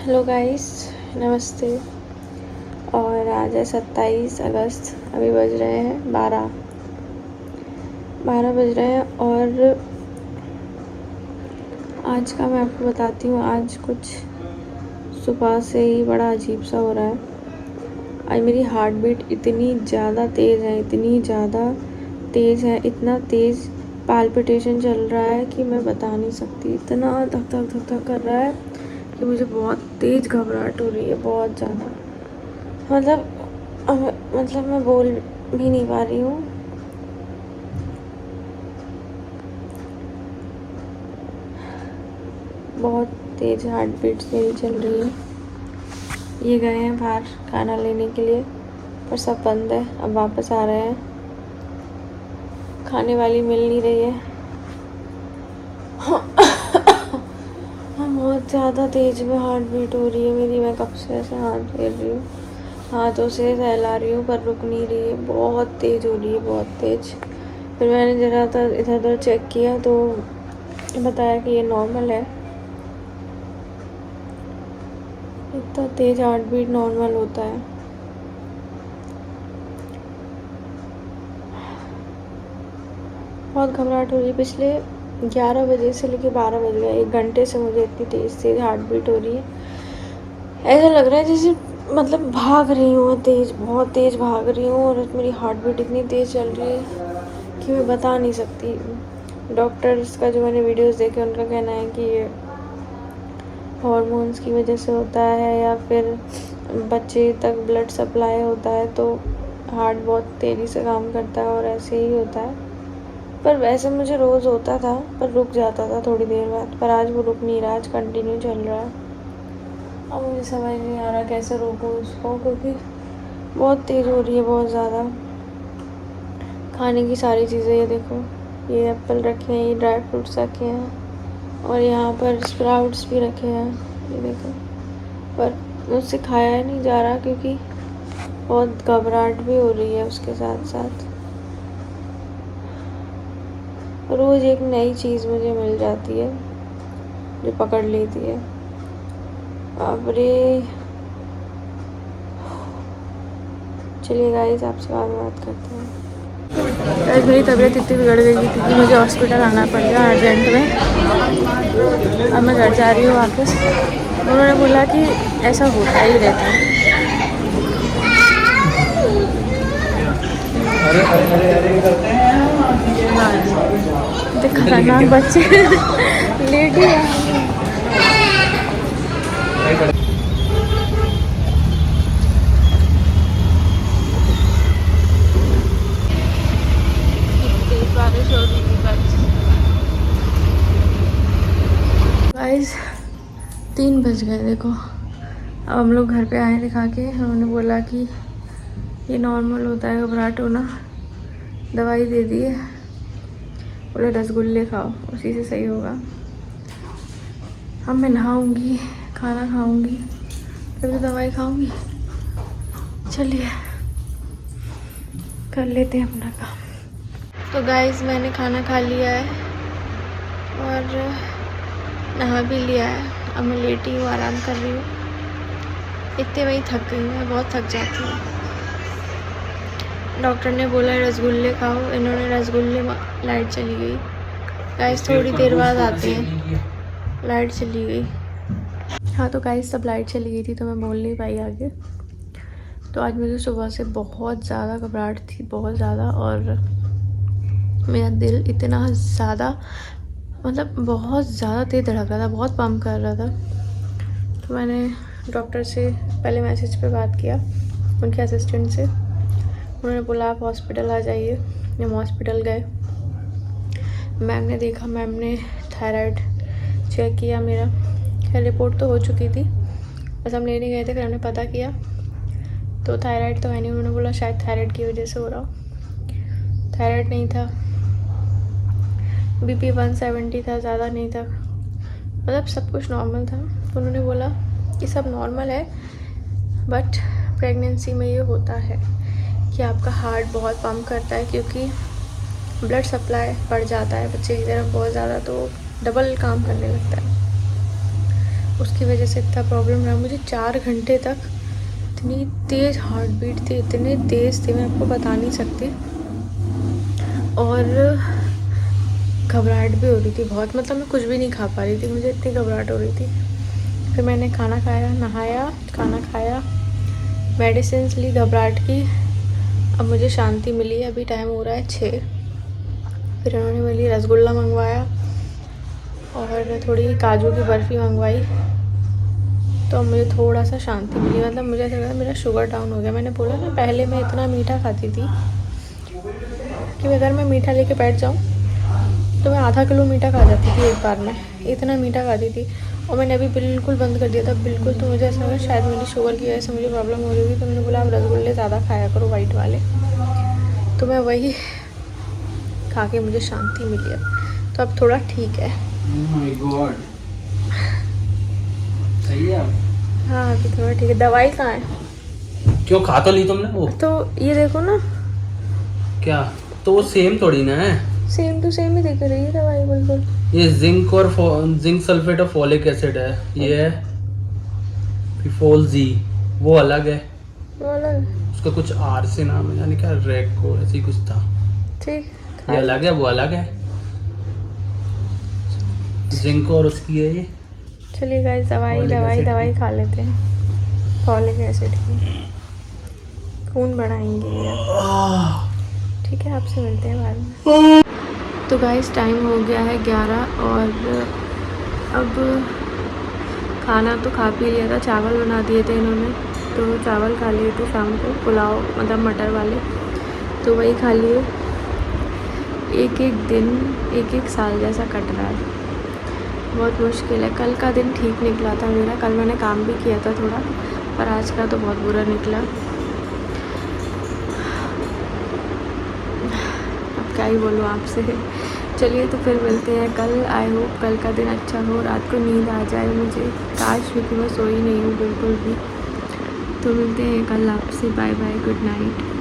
Hello guys, नमस्ते। और आज है 27 अगस्त। अभी बज रहे हैं 12 बज रहे हैं। और आज का मैं आपको बताती हूँ। आज कुछ सुबह से ही बड़ा अजीब सा हो रहा है। आज मेरी हार्ट बीट इतनी ज़्यादा तेज़ है, इतनी ज़्यादा तेज़ है, इतना तेज़ पाल्पिटेशन चल रहा है कि मैं बता नहीं सकती। इतना धक धक धक धक कर रहा है कि मुझे बहुत तेज़ घबराहट हो रही है, बहुत ज़्यादा। मतलब मैं बोल भी नहीं पा रही हूँ। बहुत तेज़ हार्ट बीट मेरी चल रही है। ये गए हैं बाहर खाना लेने के लिए, पर सब बंद है। अब वापस आ रहे हैं। खाने वाली मिल नहीं रही है। बहुत ज़्यादा तेज़ में हार्ट बीट हो रही है मेरी। मैं कब से ऐसे हाथ फेर रही हूँ, हाथों से सहला रही हूँ, पर रुक नहीं रही है। बहुत तेज़ हो रही है, बहुत तेज़। फिर मैंने ज़रा इधर उधर चेक किया तो बताया कि ये नॉर्मल है। इतना तेज़ हार्ट बीट नॉर्मल होता है। बहुत घबराहट हो रही है। पिछले 11 बजे से लेके 12 बज गए, 1 घंटे से मुझे इतनी तेज़ तेज़ हार्ट बीट हो रही है। ऐसा लग रहा है जैसे मतलब भाग रही हूँ, तेज़, बहुत तेज़ भाग रही हूँ। और मेरी हार्ट बीट इतनी तेज़ चल रही है कि मैं बता नहीं सकती। डॉक्टर्स का जो मैंने वीडियोस देखे, उनका कहना है कि ये हॉर्मोन्स की वजह से होता है, या फिर बच्चे तक ब्लड सप्लाई होता है तो हार्ट बहुत तेज़ी से काम करता है, और ऐसे ही होता है। पर वैसे मुझे रोज़ होता था, पर रुक जाता था थोड़ी देर बाद। पर आज वो रुक नहीं रहा, आज कंटिन्यू चल रहा है। अब मुझे समझ नहीं आ रहा कैसे रोकूँ उसको, क्योंकि बहुत तेज़ हो रही है, बहुत ज़्यादा। खाने की सारी चीज़ें, ये देखो, ये एप्पल रखे हैं, ये ड्राई फ्रूट्स रखे हैं, और यहाँ पर स्प्राउट्स भी रखे हैं, ये देखो। पर मुझसे खाया ही नहीं जा रहा, क्योंकि बहुत घबराहट भी हो रही है उसके साथ साथ। रोज़ एक नई चीज़ मुझे मिल जाती है जो पकड़ लेती है। अब रे, चलिए गाइस, आपसे बाद में बात करते हैं। आज मेरी तबीयत इतनी बिगड़ गई थी कि मुझे हॉस्पिटल आना पड़ गया अर्जेंट में। अब मैं घर जा रही हूँ वापस। उन्होंने बोला कि ऐसा होता ही रहता है। इतने खतरनाक बच्चे लेट ही बारिश हो रही थी। गाइस 3 बज गए, देखो। अब हम लोग घर पे आए दिखा के। उन्होंने बोला कि ये नॉर्मल होता है घबराहट होना। दवाई दे दी है, बोले रसगुल्ले खाओ, उसी से सही होगा। अब मैं नहाऊंगी, खाना खाऊंगी, फिर तो दवाई खाऊंगी। चलिए कर लेते हैं अपना काम। तो गाइस, मैंने खाना खा लिया है और नहा भी लिया है। अब मैं लेटी हूँ, आराम कर रही हूँ। इतने में ही थक गई, मैं बहुत थक जाती हूँ। डॉक्टर ने बोला रसगुल्ले खाओ, इन्होंने रसगुल्ले, लाइट चली गई। गाइस थोड़ी देर बाद आते हैं, लाइट चली गई। हाँ तो गाइस, तब लाइट चली गई थी तो मैं बोल नहीं पाई आगे। तो आज मुझे सुबह से बहुत ज़्यादा घबराहट थी, बहुत ज़्यादा। और मेरा दिल इतना ज़्यादा, मतलब बहुत ज़्यादा तेज़ धड़क रहा था, बहुत पंप कर रहा था। तो मैंने डॉक्टर से पहले मैसेज पे बात किया, उनके असिस्टेंट से। उन्होंने बोला आप हॉस्पिटल आ जाइए। हम हॉस्पिटल गए। मैम ने देखा, मैम ने थायराइड चेक किया मेरा। खैर रिपोर्ट तो हो चुकी थी, बस हम लेने गए थे। फिर हमने पता किया तो थायराइड तो है नहीं। उन्होंने बोला शायद थायराइड की वजह से हो रहा हो। थायराइड नहीं था। बीपी 170 था, ज़्यादा नहीं था, मतलब सब कुछ नॉर्मल था। तो उन्होंने बोला कि सब नॉर्मल है, बट प्रेगनेंसी में ये होता है कि आपका हार्ट बहुत पंप करता है, क्योंकि ब्लड सप्लाई बढ़ जाता है बच्चे की तरफ बहुत ज़्यादा, तो डबल काम करने लगता है। उसकी वजह से इतना प्रॉब्लम रहा मुझे। 4 घंटे तक इतनी तेज़ हार्ट बीट थी, इतने तेज़ थे, मैं आपको बता नहीं सकती। और घबराहट भी हो रही थी बहुत, मतलब मैं कुछ भी नहीं खा पा रही थी, मुझे इतनी घबराहट हो रही थी। फिर मैंने खाना खाया, नहाया, खाना खाया, मेडिसिन ली घबराहट की। अब मुझे शांति मिली। अभी टाइम हो रहा है 6। फिर उन्होंने मेरे लिए रसगुल्ला मंगवाया और थोड़ी काजू की बर्फ़ी मंगवाई, तो मुझे थोड़ा सा शांति मिली। मतलब मुझे ऐसा लगा मेरा शुगर डाउन हो गया। मैंने बोला ना पहले मैं इतना मीठा खाती थी कि अगर मैं मीठा लेके बैठ जाऊँ तो मैं आधा किलो मीठा खा जाती थी एक बार में, इतना मीठा खाती थी। और मैंने अभी बिल्कुल बंद कर दिया था, बिल्कुल। तो मुझे ऐसा लगा शायद मेरी शुगर की वजह से मुझे प्रॉब्लम हो रही थी, तो मैंने बोला आप रसगुल्ले ज़्यादा खाया करो, वाइट वाले। तो मैं वही खा के मुझे शांति मिली अब, तो अब थोड़ा ठीक है। सही है। हाँ अभी थोड़ा ठीक है। दवाई कहाँ है? क्यों खा तो ली तुमने वो? तो ये देखो ना, क्या? तो वो सेम थोड़ी ना है। सेम टू सेम ही दिख रही है दवाई बिल्कुल। ये जिंक और जिंक सल्फेट और फॉलिक एसिड है, ये है फिफोल जी, वो अलग है। वो अलग उसका कुछ आर से नाम है, यानी क्या रेको ऐसी कुछ था। ठीक। ये अलग है, वो अलग है। जिंक और उसकी है ये। चलिए गाइस, दवाई खा लेते हैं फॉलिक एसिड की, खून बढ़ाएंगे ये। ठीक है, आपसे मिलते हैं बाद में। तो गाइस टाइम हो गया है 11 और अब खाना तो खा पी लिया था। चावल बना दिए थे इन्होंने, तो चावल खा लिए थे शाम को, पुलाव मतलब मटर वाले, तो वही खा लिए। एक एक दिन एक एक साल जैसा कट रहा है, बहुत मुश्किल है। कल का दिन ठीक निकला था मेरा, कल मैंने काम भी किया था थोड़ा, पर आज का तो बहुत बुरा निकला। अब क्या ही बोलूँ आपसे। चलिए तो फिर मिलते हैं कल। आई होप कल का दिन अच्छा हो, रात को नींद आ जाए मुझे, काश, क्योंकि मैं सोई नहीं हूँ बिल्कुल भी। तो मिलते हैं कल आपसे। Bye bye, good night.